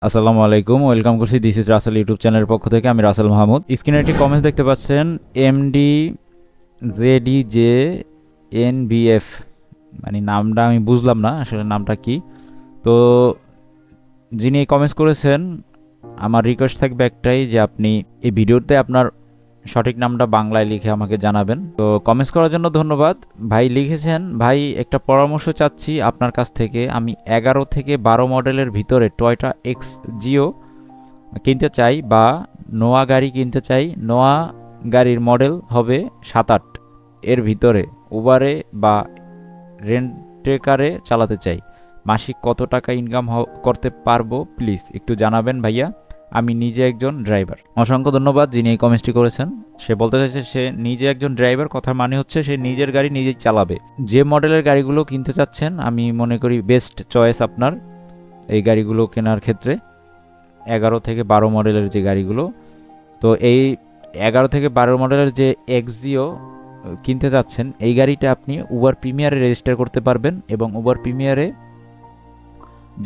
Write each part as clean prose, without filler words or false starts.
আসসালামু আলাইকুম, ওয়েলকাম করছি দিস ইজ রাসেল ইউটিউব চ্যানেলের পক্ষ থেকে। আমি রাসেল মাহমুদ। স্ক্রিনে একটি কমেন্টস দেখতে পাচ্ছেন, এমডি জেডিজে এনবিএফ, মানে নামটা আমি বুঝলাম না আসলে নামটা কি। তো যিনি এই কমেন্টস করেছেন, আমার রিকোয়েস্ট থাকবে একটাই, যে আপনি এই ভিডিওতে আপনার সঠিক নামটা বাংলায় লিখে আমাকে জানাবেন। তো কমেন্টস করার জন্য ধন্যবাদ। ভাই লিখেছেন, ভাই একটা পরামর্শ চাচ্ছি আপনার কাছ থেকে। আমি 11 থেকে 12 মডেলের ভিতরে টয়োটা এক্স জিও কিনতে চাই, বা নোয়া গাড়ি কিনতে চাই। নোয়া গাড়ির মডেল হবে 7-8 এর ভিতরে, উবারে বা রেন্টেকারে চালাতে চাই। মাসিক কত টাকা ইনকাম করতে পারবো প্লিজ একটু জানাবেন ভাইয়া। আমি নিজে একজন ড্রাইভার। অসংখ্য ধন্যবাদ যিনি এই কমেন্টটি করেছেন। সে বলতে চাইছে সে নিজে একজন ড্রাইভার, কথার মানে হচ্ছে সে নিজের গাড়ি নিজেই চালাবে। যে মডেলের গাড়িগুলো কিনতে চাচ্ছেন আমি মনে করি বেস্ট চয়েস আপনার এই গাড়িগুলো কেনার ক্ষেত্রে। 11 থেকে 12 মডেলের যে গাড়িগুলো, তো এই 11 থেকে 12 মডেলের যে এক্সিও কিনতে যাচ্ছেন, এই গাড়িটা আপনি উবার প্রিমিয়ারে রেজিস্টার করতে পারবেন। এবং উবার প্রিমিয়ারে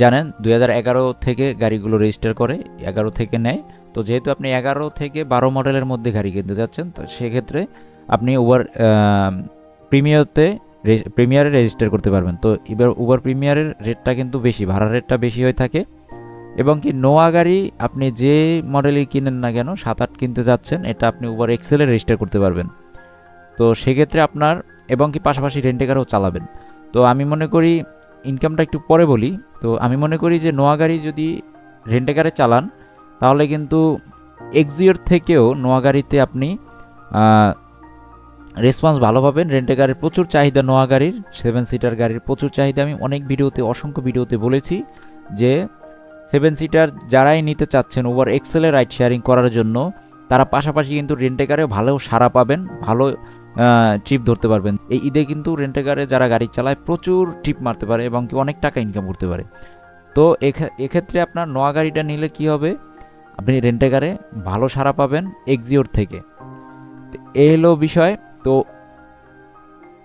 জানেন 2011 থেকে গাড়িগুলো রেজিস্টার করে, 11 থেকে নেয়। তো যেহেতু আপনি 11 থেকে 12 মডেলের মধ্যে গাড়ি কিনতে যাচ্ছেন, তো সেক্ষেত্রে আপনি উবার প্রিমিয়ারে রেজিস্টার করতে পারবেন। তো এবার উবার প্রিমিয়ারের রেটটা কিন্তু বেশি, ভাড়ার রেটটা বেশি হয়ে থাকে। এবং কি নোয়া গাড়ি আপনি যে মডেলই কিনেন না কেন, 7-8 কিনতে যাচ্ছেন, এটা আপনি উবার এক্সেলে রেজিস্টার করতে পারবেন। তো সেক্ষেত্রে আপনার, এবং কি পাশাপাশি রেন্টেকারও চালাবেন। তো আমি মনে করি, ইনকামটা একটু পরে বলি, তো আমি মনে করি যে নোয়া গাড়ি যদি রেন্টেকারে চালান, তাহলে কিন্তু এক্সিওর থেকেও নোয়া গাড়িতে আপনি রেসপন্স ভালো পাবেন। রেন্টেকারের প্রচুর চাহিদা, নোয়া গাড়ির 7 সিটার গাড়ির প্রচুর চাহিদা। আমি অনেক ভিডিওতে, অসংখ্য ভিডিওতে বলেছি যে 7 সিটার যারাই নিতে চাচ্ছেন উবার এক্সেলে রাইড শেয়ারিং করার জন্য, তারা পাশাপাশি কিন্তু রেন্টেকারে ভালো সাড়া পাবেন, ভালো ট্রিপ ধরতে পারবেন। এই ঈদে কিন্তু রেন্টেকারে যারা গাড়ি চালায় প্রচুর ট্রিপ মারতে পারে এবং কি অনেক টাকা ইনকাম করতে পারে। তো এক্ষেত্রে আপনার নোয়া গাড়িটা নিলে কি হবে, আপনি রেন্টেকারে ভালো সাড়া পাবেন এক্সিওর থেকে। এই হলো বিষয়। তো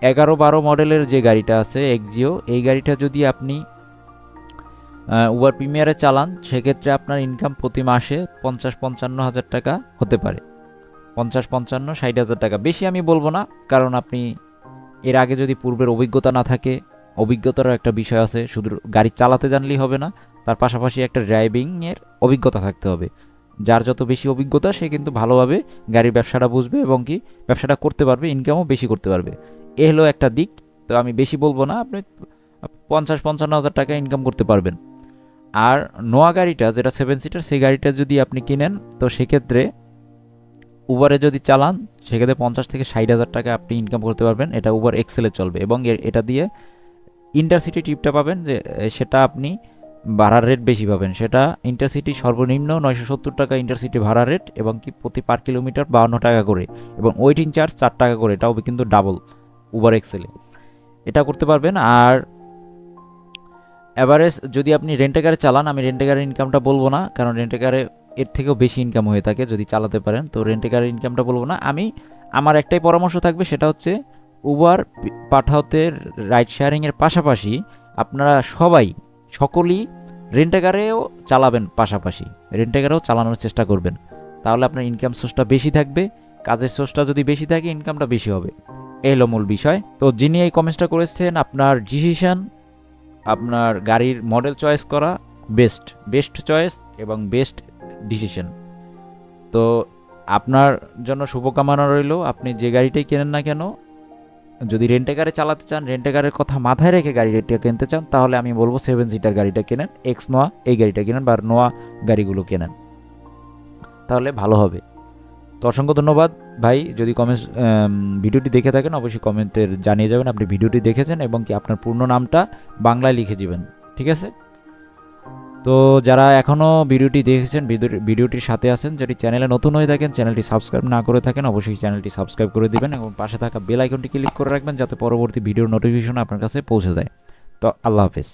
11-12 মডেলের যে গাড়িটা আছে এক্সিও, এই গাড়িটা যদি আপনি উবার প্রিমিয়ারে চালান, সেক্ষেত্রে আপনার ইনকাম প্রতি মাসে 50-55 হাজার টাকা হতে পারে। 50-55-60 হাজার টাকা, বেশি আমি বলবো না, কারণ আপনি এর আগে যদি পূর্বের অভিজ্ঞতা না থাকে, অভিজ্ঞতারও একটা বিষয় আছে, শুধু গাড়ি চালাতে জানলেই হবে না, তার পাশাপাশি একটা ড্রাইভিংয়ের অভিজ্ঞতা থাকতে হবে। যার যত বেশি অভিজ্ঞতা সে কিন্তু ভালোভাবে গাড়ির ব্যবসাটা বুঝবে এবং কি ব্যবসাটা করতে পারবে, ইনকামও বেশি করতে পারবে। এ হলো একটা দিক। তো আমি বেশি বলবো না, আপনি 50-55 হাজার টাকা ইনকাম করতে পারবেন। আর নোয়া গাড়িটা যেটা 7 সিটার, সেই গাড়িটা যদি আপনি কিনেন, তো সেক্ষেত্রে উবারে যদি চালান, সেক্ষেত্রে 50 থেকে 60 হাজার টাকা আপনি ইনকাম করতে পারবেন। এটা উবার এক্সেলে চলবে এবং এটা দিয়ে ইন্টারসিটি ট্রিপটা পাবেন, যে সেটা আপনি ভাড়ার রেট বেশি পাবেন। সেটা ইন্টারসিটি সর্বনিম্ন 970 টাকা ইন্টারসিটি ভাড়া রেট, এবং কি প্রতি পার কিলোমিটার 52 টাকা করে, এবং ওয়েটিং চার্জ 4 টাকা করে। এটাও কিন্তু ডাবল উবার এক্সেলে, এটা করতে পারবেন। আর অ্যাভারেজ যদি আপনি রেন্টেকারে চালান, আমি রেন্টেকারের ইনকামটা বলবো না, কারণ রেন্টেকারে এর থেকেও বেশি ইনকাম হয়ে থাকে যদি চালাতে পারেন। তো রেন্টেকারের ইনকামটা বলবো না। আমার একটাই পরামর্শ থাকবে, সেটা হচ্ছে উবার পাঠাওতে রাইড শেয়ারিংয়ের পাশাপাশি আপনারা সকলেই রেন্টেকারেও চালাবেন, পাশাপাশি রেন্টেকারেও চালানোর চেষ্টা করবেন। তাহলে আপনার ইনকাম সোর্সটা বেশি থাকবে, কাজের সোর্সটা যদি বেশি থাকে ইনকামটা বেশি হবে। এই হলো মূল বিষয়। তো যিনি এই কমেন্টসটা করেছেন, আপনার ডিসিশন, আপনার গাড়ির মডেল চয়েস করা বেস্ট চয়েস এবং বেস্ট ডিসিশন। তো আপনার জন্য শুভকামনা রইল। আপনি যে গাড়িটাই কেনেন না কেন, যদি রেন্টেকারে চালাতে চান, রেন্টেকারের কথা মাথায় রেখে গাড়িটা কিনতে চান, তাহলে আমি বলবো 7 সিটার গাড়িটা কেনেন, এক্স নোয়া এই গাড়িটা কেনেন, বা নোয়া গাড়িগুলো কেনেন, তাহলে ভালো হবে। তো অসংখ্য ধন্যবাদ ভাই। যদি ভিডিওটি দেখে থাকেন, অবশ্যই কমেন্টের জানিয়ে যাবেন আপনি ভিডিওটি দেখেছেন, এবং কি আপনার পূর্ণ নামটা বাংলায় লিখে দিবেন, ঠিক আছে? তো যারা এখনও ভিডিওটি দেখেছেন, ভিডিওটির সাথে আছেন, যদি চ্যানেলে নতুন হয়ে থাকেন, চ্যানেলটি সাবস্ক্রাইব না করে থাকেন, অবশ্যই চ্যানেলটি সাবস্ক্রাইব করে দিবেন এবং পাশে থাকা বেল আইকনটি ক্লিক করে রাখবেন, যাতে পরবর্তী ভিডিওর নোটিফিকেশন আপনার কাছে পৌঁছে যায়। তো আল্লাহ হাফেজ।